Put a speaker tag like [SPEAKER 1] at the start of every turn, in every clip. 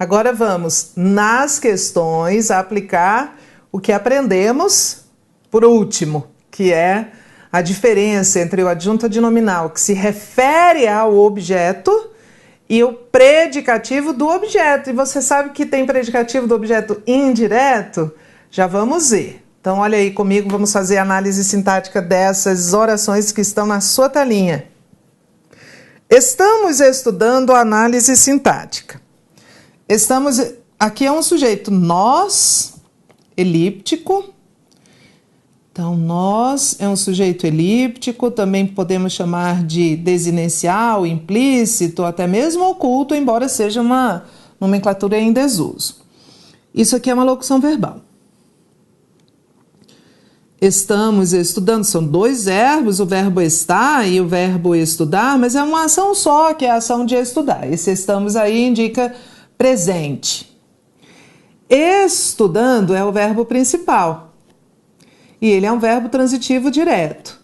[SPEAKER 1] Agora vamos, nas questões, aplicar o que aprendemos por último, que é a diferença entre o adjunto adnominal, que se refere ao objeto, e o predicativo do objeto. E você sabe que tem predicativo do objeto indireto? Já vamos ver. Então, olha aí comigo, vamos fazer a análise sintática dessas orações que estão na sua telinha. Estamos estudando a análise sintática. Aqui é um sujeito nós, elíptico. Então, nós é um sujeito elíptico, também podemos chamar de desinencial, implícito, até mesmo oculto, embora seja uma nomenclatura em desuso. Isso aqui é uma locução verbal. Estamos estudando, são dois verbos, o verbo estar e o verbo estudar, mas é uma ação só, que é a ação de estudar. Esse estamos aí indica presente. Estudando é o verbo principal. E ele é um verbo transitivo direto.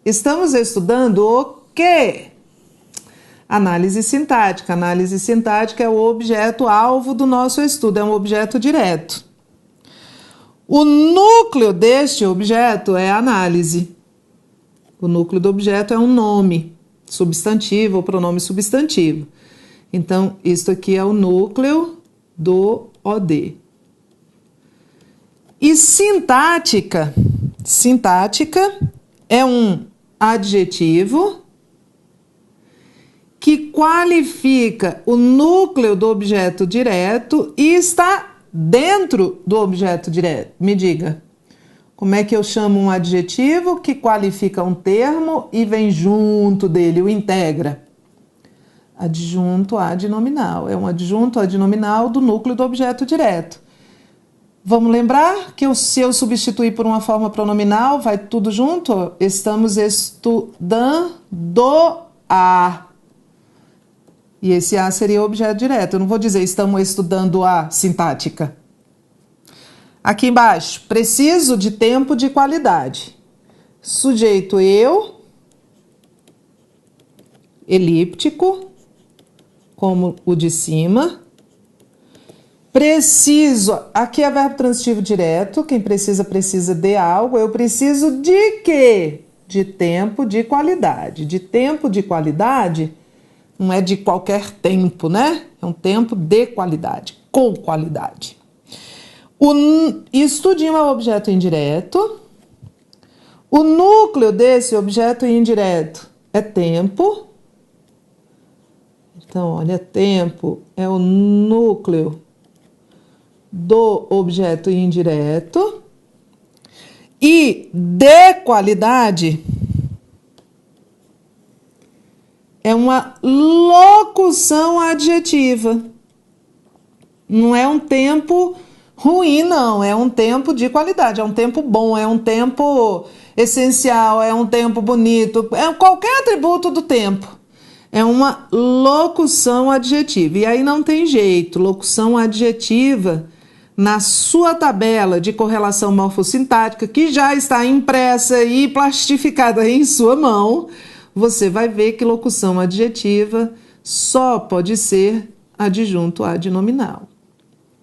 [SPEAKER 1] Estamos estudando o quê? Análise sintática. Análise sintática é o objeto-alvo do nosso estudo, é um objeto direto. O núcleo deste objeto é a análise. O núcleo do objeto é um nome, substantivo ou pronome substantivo. Então, isso aqui é o núcleo do OD. E sintática. Sintática é um adjetivo que qualifica o núcleo do objeto direto e está dentro do objeto direto. Me diga, como é que eu chamo um adjetivo que qualifica um termo e vem junto dele, o integra? Adjunto adnominal. É um adjunto adnominal do núcleo do objeto direto. Vamos lembrar que se eu substituir por uma forma pronominal, vai tudo junto? Estamos estudando a. E esse a seria o objeto direto. Eu não vou dizer estamos estudando a sintática. Aqui embaixo, preciso de tempo de qualidade. Sujeito eu, elíptico, como o de cima. Preciso, aqui é verbo transitivo direto, quem precisa, precisa de algo. Eu preciso de quê? De tempo de qualidade. De tempo de qualidade, não é de qualquer tempo, né? É um tempo de qualidade, com qualidade. O estudinho é o objeto indireto. O núcleo desse objeto indireto é tempo. Então, olha, tempo é o núcleo do objeto indireto. E de qualidade é uma locução adjetiva. Não é um tempo ruim, não. É um tempo de qualidade. É um tempo bom, é um tempo essencial, é um tempo bonito. É qualquer atributo do tempo. É uma locução adjetiva. E aí não tem jeito. Locução adjetiva, na sua tabela de correlação morfossintática, que já está impressa e plastificada em sua mão, você vai ver que locução adjetiva só pode ser adjunto adnominal.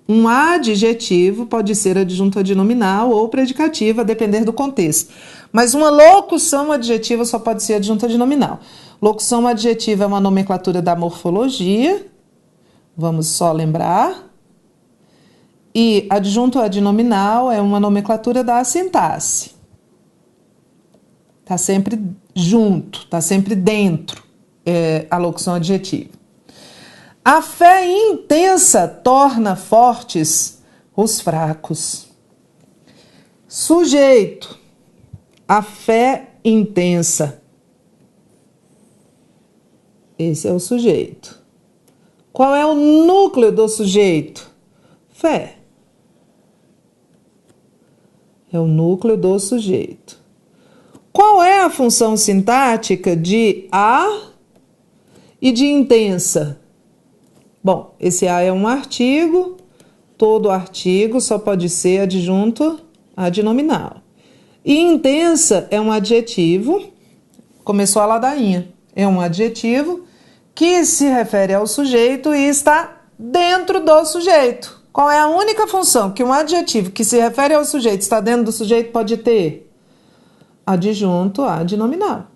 [SPEAKER 1] Um adjetivo pode ser adjunto adnominal ou predicativo, a depender do contexto. Mas uma locução adjetiva só pode ser adjunto adnominal. Locução adjetiva é uma nomenclatura da morfologia, vamos só lembrar. E adjunto adnominal é uma nomenclatura da sintaxe. Está sempre junto, está sempre dentro, a locução adjetiva. A fé intensa torna fortes os fracos. Sujeito, a fé intensa. Esse é o sujeito. Qual é o núcleo do sujeito? Fé. É o núcleo do sujeito. Qual é a função sintática de a e de intensa? Bom, esse a é um artigo, todo artigo só pode ser adjunto adnominal. E intensa é um adjetivo, começou a ladainha, é um adjetivo que se refere ao sujeito e está dentro do sujeito. Qual é a única função que um adjetivo que se refere ao sujeito está dentro do sujeito pode ter? Adjunto adnominal.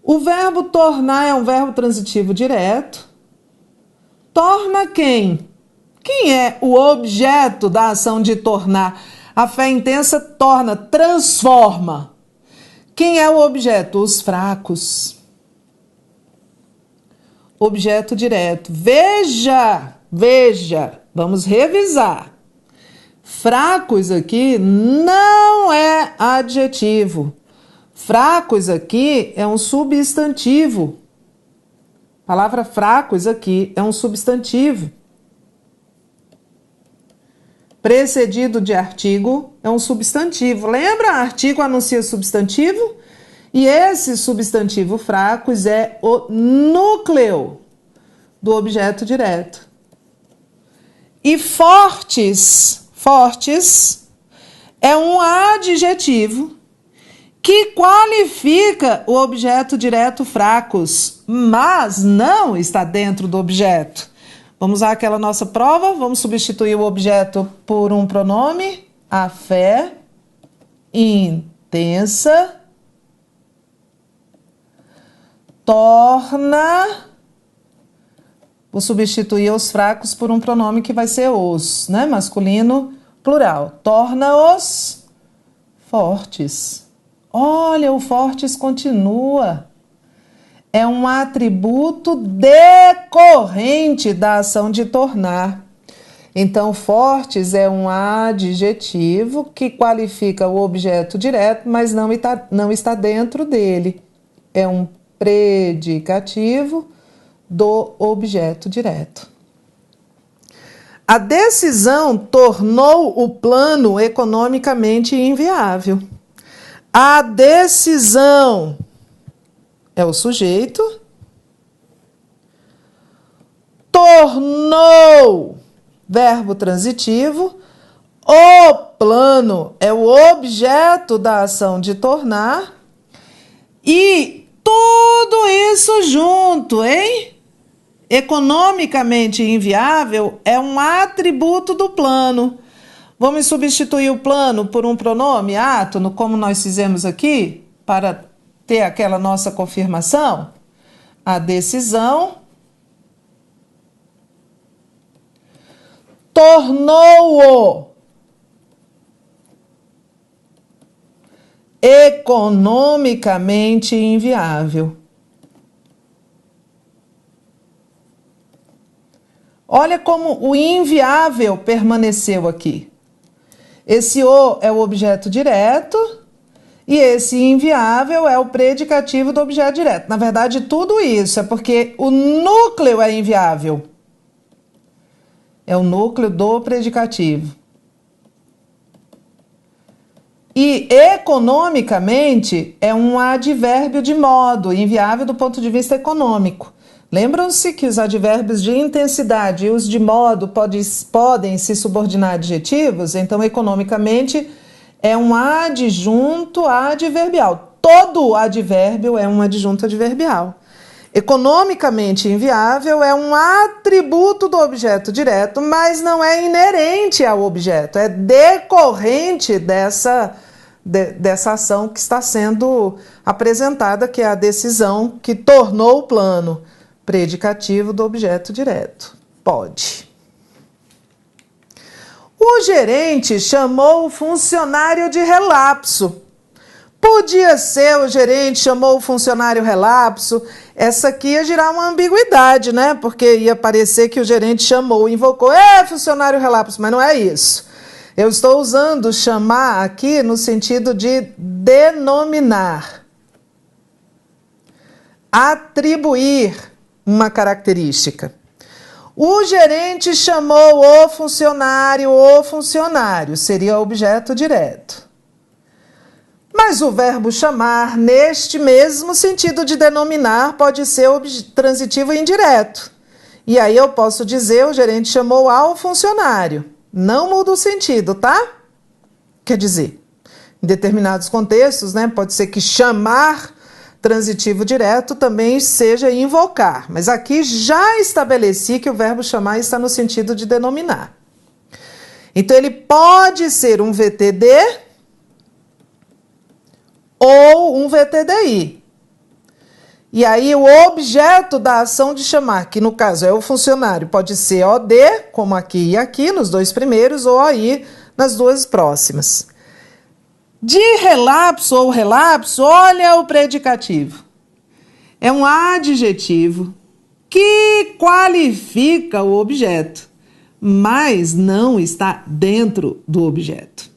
[SPEAKER 1] O verbo tornar é um verbo transitivo direto. Torna quem? Quem é o objeto da ação de tornar? A fé intensa torna, transforma. Quem é o objeto? Os fracos. Objeto direto. Veja, vamos revisar. Fracos aqui não é adjetivo. Fracos aqui é um substantivo. A palavra fracos aqui é um substantivo. Precedido de artigo é um substantivo. Lembra? Artigo anuncia substantivo? E esse substantivo fracos é o núcleo do objeto direto. E fortes é um adjetivo que qualifica o objeto direto fracos, mas não está dentro do objeto. Vamos usar aquela nossa prova, vamos substituir o objeto por um pronome, a fé intensa torna, vou substituir os fracos por um pronome que vai ser os, né? Masculino, plural. Torna-os fortes. Olha, o fortes continua. É um atributo decorrente da ação de tornar. Então, fortes é um adjetivo que qualifica o objeto direto, mas não está dentro dele. É um predicativo do objeto direto. A decisão tornou o plano economicamente inviável. A decisão é o sujeito, tornou, verbo transitivo, o plano é o objeto da ação de tornar e tudo isso junto, hein? Economicamente inviável é um atributo do plano. Vamos substituir o plano por um pronome átono, como nós fizemos aqui, para ter aquela nossa confirmação? A decisão tornou-o economicamente inviável. Olha como o inviável permaneceu aqui. Esse o é o objeto direto e esse inviável é o predicativo do objeto direto. Na verdade, tudo isso é porque o núcleo é inviável. É o núcleo do predicativo. E economicamente é um advérbio de modo, inviável do ponto de vista econômico. Lembram-se que os advérbios de intensidade e os de modo podem se subordinar a adjetivos? Então, economicamente é um adjunto adverbial. Todo advérbio é um adjunto adverbial. Economicamente inviável é um atributo do objeto direto, mas não é inerente ao objeto, é decorrente dessa ação que está sendo apresentada, que é a decisão que tornou o plano predicativo do objeto direto. Pode. O gerente chamou o funcionário de relapso. Podia ser o gerente chamou o funcionário relapso. Essa aqui ia gerar uma ambiguidade, né? Porque ia parecer que o gerente chamou, invocou, funcionário relapso, mas não é isso. Eu estou usando chamar aqui no sentido de denominar, atribuir uma característica. O gerente chamou o funcionário seria objeto direto. Mas o verbo chamar, neste mesmo sentido de denominar, pode ser transitivo e indireto. E aí eu posso dizer, o gerente chamou ao funcionário. Não muda o sentido, tá? Quer dizer, em determinados contextos, né, pode ser que chamar transitivo direto também seja invocar. Mas aqui já estabeleci que o verbo chamar está no sentido de denominar. Então, ele pode ser um VTD ou um VTDI. E aí, o objeto da ação de chamar, que no caso é o funcionário, pode ser OD, como aqui e aqui, nos dois primeiros, ou aí nas duas próximas. De relapso ou relapso, olha o predicativo. É um adjetivo que qualifica o objeto, mas não está dentro do objeto.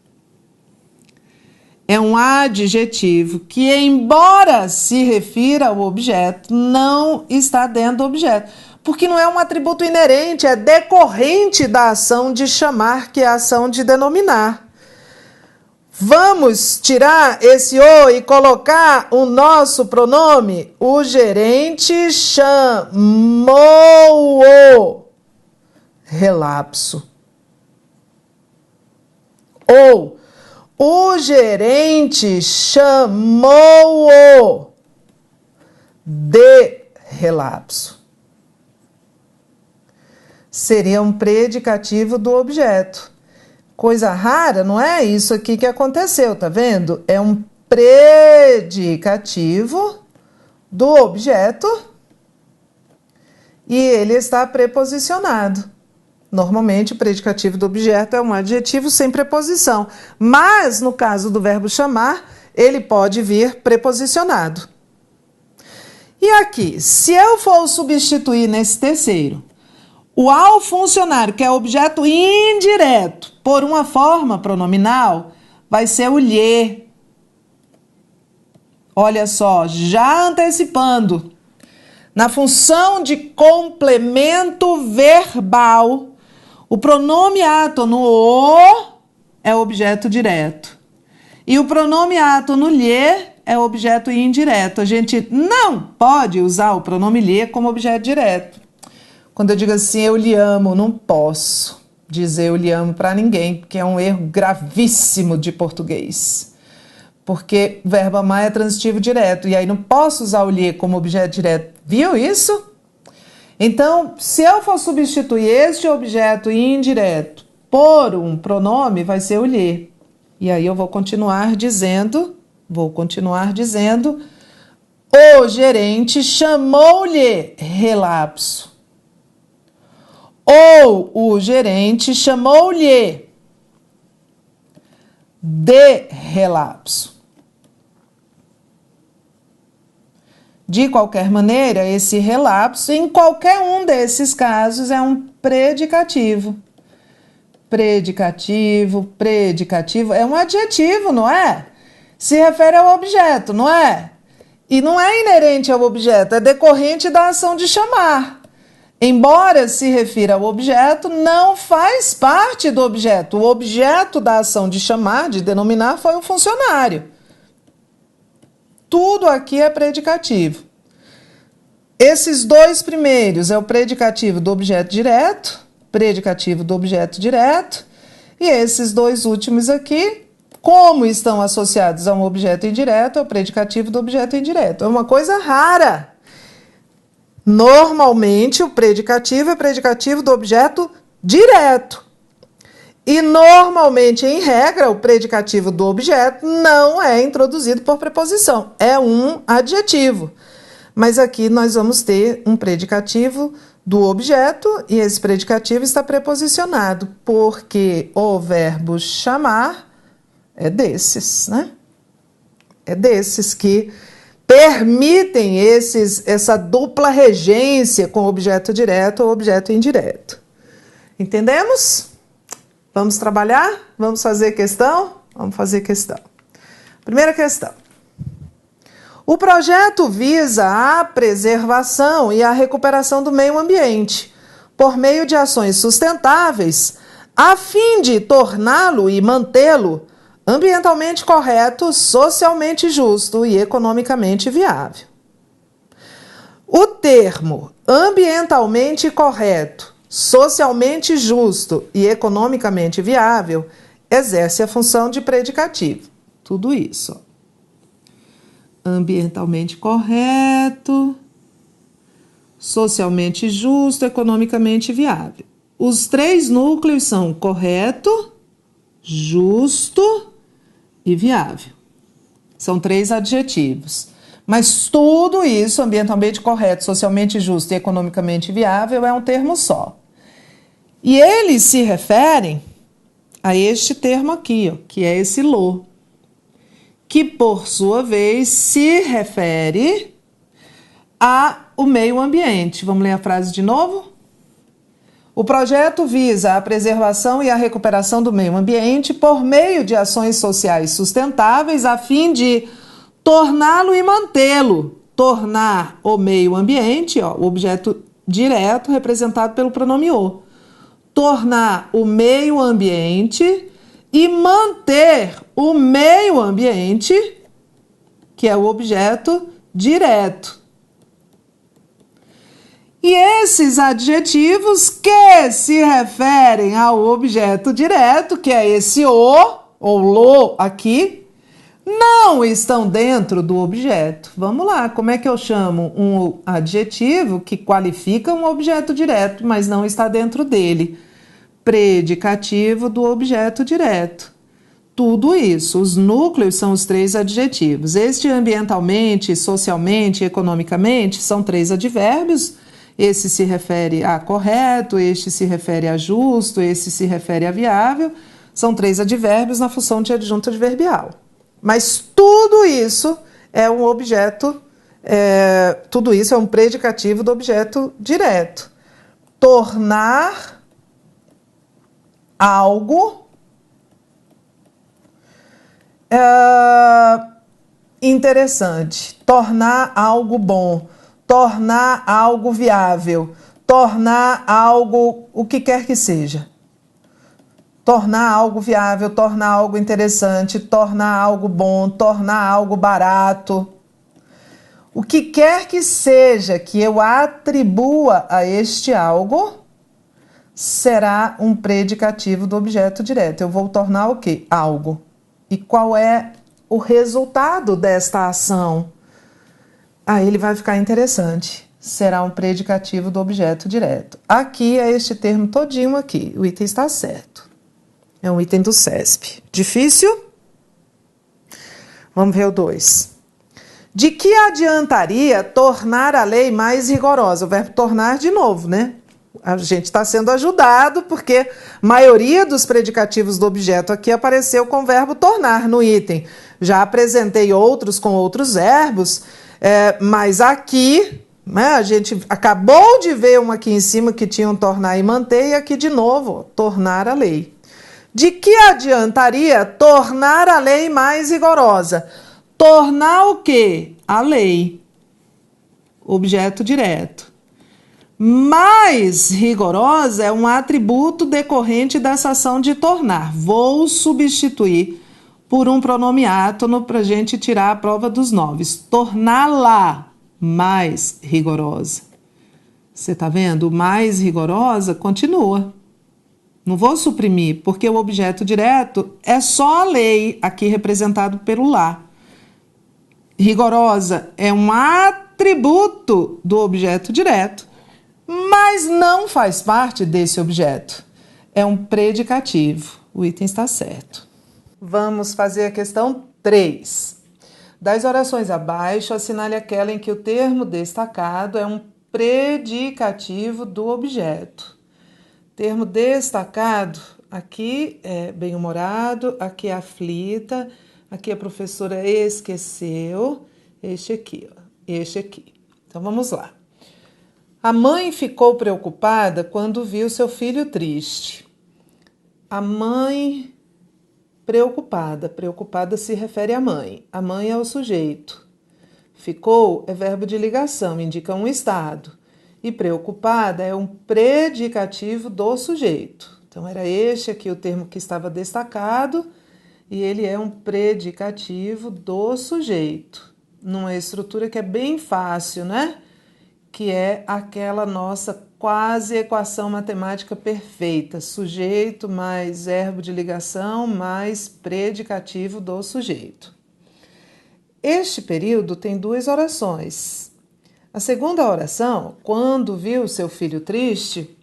[SPEAKER 1] É um adjetivo que, embora se refira ao objeto, não está dentro do objeto, porque não é um atributo inerente, é decorrente da ação de chamar, que é a ação de denominar. Vamos tirar esse o e colocar o nosso pronome? O gerente chamou-o. Relapso. Ou o gerente chamou-o de relapso. Seria um predicativo do objeto. Coisa rara, não é isso aqui que aconteceu, tá vendo? É um predicativo do objeto e ele está preposicionado. Normalmente, o predicativo do objeto é um adjetivo sem preposição, mas no caso do verbo chamar, ele pode vir preposicionado. E aqui, se eu for substituir nesse terceiro, o ao funcionário, que é objeto indireto, por uma forma pronominal, vai ser o lhe. Olha só, já antecipando. Na função de complemento verbal, o pronome átono o é objeto direto. E o pronome átono lhe é objeto indireto. A gente não pode usar o pronome lhe como objeto direto. Quando eu digo assim, eu lhe amo, não posso dizer eu lhe amo para ninguém, porque é um erro gravíssimo de português. Porque o verbo amar é transitivo direto, e aí não posso usar o lhe como objeto direto. Viu isso? Então, se eu for substituir este objeto indireto por um pronome, vai ser o lhe. E aí eu vou continuar dizendo, o gerente chamou-lhe relapso. Ou o gerente chamou-lhe de relapso. De qualquer maneira, esse relapso, em qualquer um desses casos, é um predicativo. Predicativo, é um adjetivo, não é? Se refere ao objeto, não é? E não é inerente ao objeto, é decorrente da ação de chamar. Embora se refira ao objeto, não faz parte do objeto. O objeto da ação de chamar, de denominar, foi um funcionário. Tudo aqui é predicativo. Esses dois primeiros é o predicativo do objeto direto, e esses dois últimos aqui, como estão associados a um objeto indireto, é o predicativo do objeto indireto. É uma coisa rara. Normalmente, o predicativo é predicativo do objeto direto. E, normalmente, em regra, o predicativo do objeto não é introduzido por preposição. É um adjetivo. Mas aqui nós vamos ter um predicativo do objeto e esse predicativo está preposicionado, porque o verbo chamar é desses, né? É desses que permitem essa dupla regência com objeto direto ou objeto indireto. Entendemos? Vamos trabalhar? Vamos fazer questão? Vamos fazer questão. Primeira questão. O projeto visa a preservação e a recuperação do meio ambiente, por meio de ações sustentáveis, a fim de torná-lo e mantê-lo ambientalmente correto, socialmente justo e economicamente viável. O termo ambientalmente correto, socialmente justo e economicamente viável exerce a função de predicativo. Tudo isso. ambientalmente correto, socialmente justo, economicamente viável. Os 3 núcleos são correto, justo e viável. São 3 adjetivos. Mas tudo isso, ambientalmente correto, socialmente justo e economicamente viável, é um termo só. E eles se referem a este termo aqui, ó, que é esse LO, que por sua vez se refere ao meio ambiente. Vamos ler a frase de novo? O projeto visa a preservação e a recuperação do meio ambiente por meio de ações sociais sustentáveis a fim de torná-lo e mantê-lo. Tornar o meio ambiente, ó, o objeto direto representado pelo pronome o. Tornar o meio ambiente e manter o meio ambiente, que é o objeto direto. E esses adjetivos que se referem ao objeto direto, que é esse o, ou lo aqui, não estão dentro do objeto. Vamos lá, como é que eu chamo um adjetivo que qualifica um objeto direto, mas não está dentro dele? Predicativo do objeto direto. Tudo isso, os núcleos são os 3 adjetivos. Este ambientalmente, socialmente e economicamente são 3 advérbios. Esse se refere a correto, este se refere a justo, esse se refere a viável. São 3 advérbios na função de adjunto adverbial. Mas tudo isso é um objeto, tudo isso é um predicativo do objeto direto. Tornar algo interessante, tornar algo bom, tornar algo viável, tornar algo, o que quer que seja. Tornar algo viável, tornar algo interessante, tornar algo bom, tornar algo barato. O que quer que seja que eu atribua a este algo será um predicativo do objeto direto. Eu vou tornar o quê? Algo. E qual é o resultado desta ação? Aí ele vai ficar interessante. Será um predicativo do objeto direto. Aqui é este termo todinho aqui. O item está certo. É um item do CESP. Difícil? Vamos ver o 2. De que adiantaria tornar a lei mais rigorosa? O verbo tornar de novo, né? A gente está sendo ajudado porque a maioria dos predicativos do objeto aqui apareceu com o verbo tornar no item. Já apresentei outros com outros verbos, mas aqui, né, a gente acabou de ver uma aqui em cima que tinha um tornar e manter, e aqui de novo, tornar a lei. De que adiantaria tornar a lei mais rigorosa? Tornar o quê? A lei. Objeto direto. Mais rigorosa é um atributo decorrente dessa ação de tornar. Vou substituir por um pronome átono para a gente tirar a prova dos 9. Torná-la mais rigorosa. Você está vendo? Mais rigorosa continua. Não vou suprimir, porque o objeto direto é só a lei, aqui representado pelo lá. Rigorosa é um atributo do objeto direto, mas não faz parte desse objeto. É um predicativo. O item está certo. Vamos fazer a questão 3. Das orações abaixo, assinale aquela em que o termo destacado é um predicativo do objeto. Termo destacado, aqui é bem-humorado, aqui é aflita, aqui a professora esqueceu, este aqui, ó, este aqui. Então vamos lá. A mãe ficou preocupada quando viu seu filho triste. A mãe preocupada, preocupada se refere à mãe. A mãe é o sujeito. Ficou é verbo de ligação, indica um estado. E preocupada é um predicativo do sujeito. Então, era este aqui o termo que estava destacado, e ele é um predicativo do sujeito. Numa estrutura que é bem fácil, né? Que é aquela nossa quase equação matemática perfeita. Sujeito mais verbo de ligação mais predicativo do sujeito. este período tem 2 orações. A segunda oração, quando viu seu filho triste,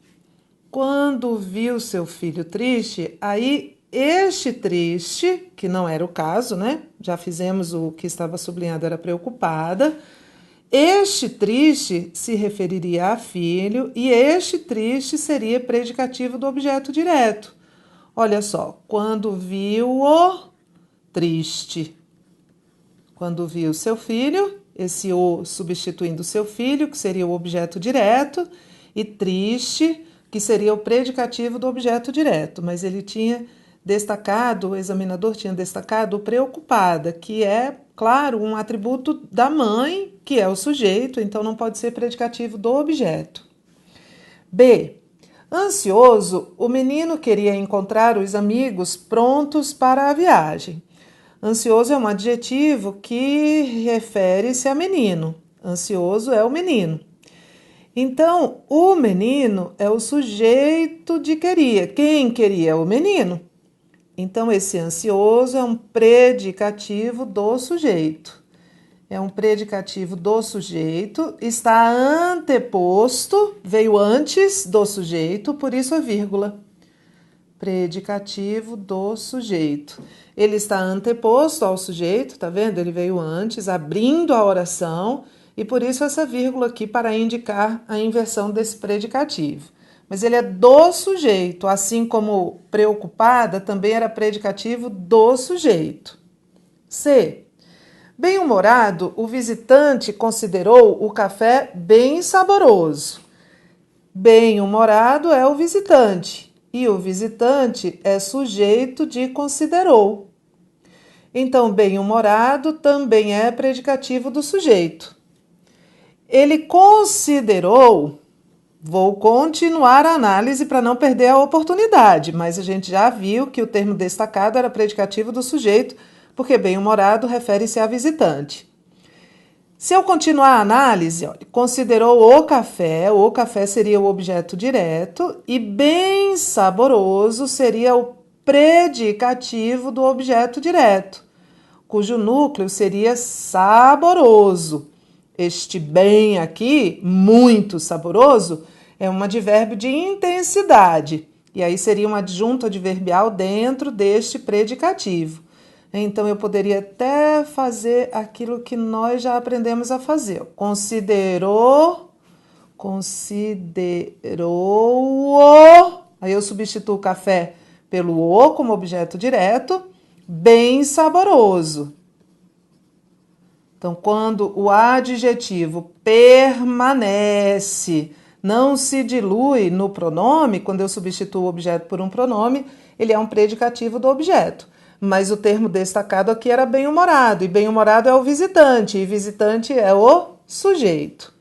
[SPEAKER 1] aí este triste, que não era o caso, né? Já fizemos o que estava sublinhado, era preocupada. Este triste se referiria a filho e este triste seria predicativo do objeto direto. Olha só, quando viu-o triste. Quando viu seu filho, esse o substituindo seu filho, que seria o objeto direto, e triste, que seria o predicativo do objeto direto. Mas ele tinha destacado, o examinador tinha destacado preocupada, que é, claro, um atributo da mãe, que é o sujeito, então não pode ser predicativo do objeto. B. Ansioso, o menino queria encontrar os amigos prontos para a viagem. Ansioso é um adjetivo que refere-se a menino. Ansioso é o menino. Então, o menino é o sujeito de queria. Quem queria é o menino. Então, esse ansioso é um predicativo do sujeito. É um predicativo do sujeito, está anteposto, veio antes do sujeito, por isso a vírgula. Predicativo do sujeito. Ele está anteposto ao sujeito, tá vendo? Ele veio antes, abrindo a oração, e por isso essa vírgula aqui para indicar a inversão desse predicativo. Mas ele é do sujeito, assim como preocupada também era predicativo do sujeito. C. Bem-humorado, o visitante considerou o café bem saboroso. Bem-humorado é o visitante, e o visitante é sujeito de considerou. Então, bem-humorado também é predicativo do sujeito. Ele considerou. Vou continuar a análise para não perder a oportunidade, mas a gente já viu que o termo destacado era predicativo do sujeito, porque bem-humorado refere-se a visitante. Se eu continuar a análise, olha, considerou o café seria o objeto direto, e bem saboroso seria o predicativo do objeto direto, cujo núcleo seria saboroso. Este bem aqui, muito saboroso, é um advérbio de intensidade, e aí seria um adjunto adverbial dentro deste predicativo. Então, eu poderia até fazer aquilo que nós já aprendemos a fazer. Considerou, aí eu substituo o café pelo o como objeto direto, bem saboroso. Então, quando o adjetivo permanece, não se dilui no pronome, quando eu substituo o objeto por um pronome, ele é um predicativo do objeto. Mas o termo destacado aqui era bem-humorado, e bem-humorado é o visitante, e visitante é o sujeito.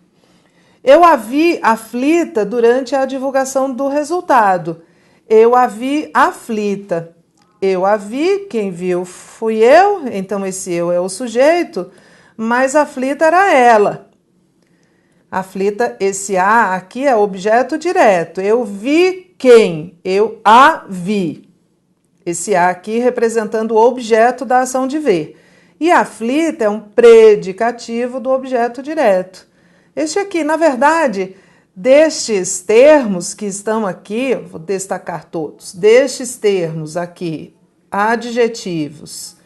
[SPEAKER 1] Eu a vi aflita durante a divulgação do resultado. Eu a vi aflita. Eu a vi, quem viu fui eu, então esse eu é o sujeito, mas aflita era ela. Aflita, esse a aqui é objeto direto. Eu vi quem? Eu a vi. Esse a aqui representando o objeto da ação de ver. E aflita é um predicativo do objeto direto. Este aqui, na verdade, destes termos que estão aqui, vou destacar todos, destes termos aqui, adjetivos,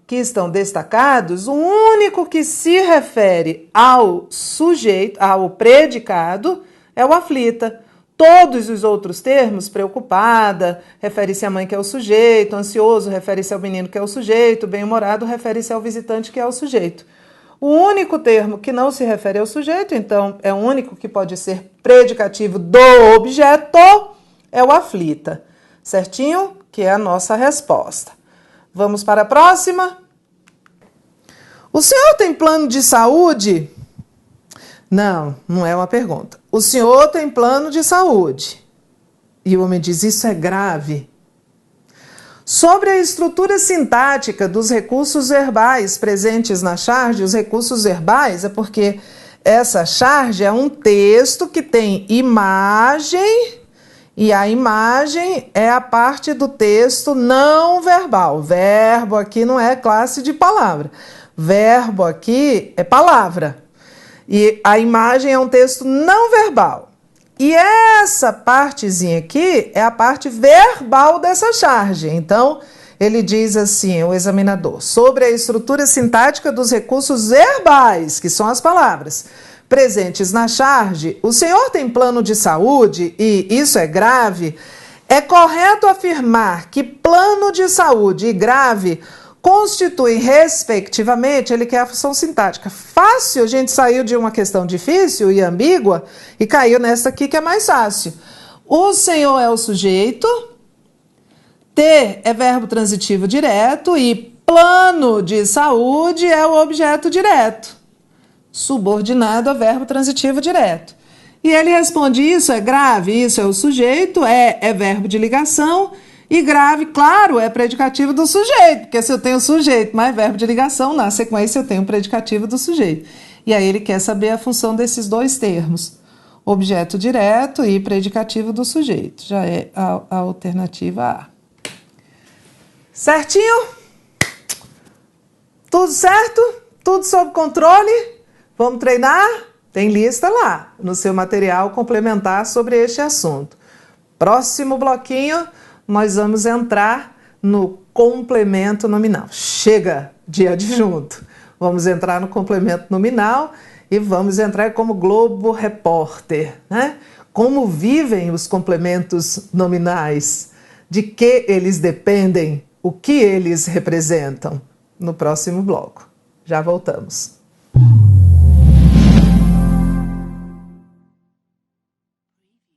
[SPEAKER 1] que estão destacados, o único que se refere ao sujeito, ao predicado, é o aflita. Todos os outros termos, preocupada, refere-se à mãe que é o sujeito, ansioso, refere-se ao menino que é o sujeito, bem-humorado, refere-se ao visitante que é o sujeito. O único termo que não se refere ao sujeito, então é o único que pode ser predicativo do objeto, é o aflita. Certinho? Que é a nossa resposta. Vamos para a próxima? O senhor tem plano de saúde? Não, não é uma pergunta. O senhor tem plano de saúde? E o homem diz, isso é grave. Sobre a estrutura sintática dos recursos verbais presentes na charge, os recursos verbais é porque essa charge é um texto que tem imagem, e a imagem é a parte do texto não verbal. Verbo aqui não é classe de palavra. Verbo aqui é palavra. E a imagem é um texto não verbal. E essa partezinha aqui é a parte verbal dessa charge. Então, ele diz assim, o examinador, sobre a estrutura sintática dos recursos verbais, que são as palavras, presentes na charge, o senhor tem plano de saúde e isso é grave? É correto afirmar que plano de saúde e grave constituem, respectivamente, ele quer a função sintática. Fácil, a gente saiu de uma questão difícil e ambígua e caiu nessa aqui que é mais fácil. O senhor é o sujeito, ter é verbo transitivo direto e plano de saúde é o objeto direto, subordinado a verbo transitivo direto. E ele responde, isso é grave, isso é o sujeito, é verbo de ligação, e grave, claro, é predicativo do sujeito, porque se eu tenho sujeito mais verbo de ligação, na sequência eu tenho predicativo do sujeito. E aí ele quer saber a função desses dois termos, objeto direto e predicativo do sujeito. Já é a alternativa A. Certinho? Tudo certo? Tudo sob controle? Vamos treinar? Tem lista lá no seu material complementar sobre este assunto. Próximo bloquinho, nós vamos entrar no complemento nominal. Chega de adjunto. Vamos entrar no complemento nominal e vamos entrar como Globo Repórter, né? Como vivem os complementos nominais? De que eles dependem? O que eles representam? No próximo bloco. Já voltamos.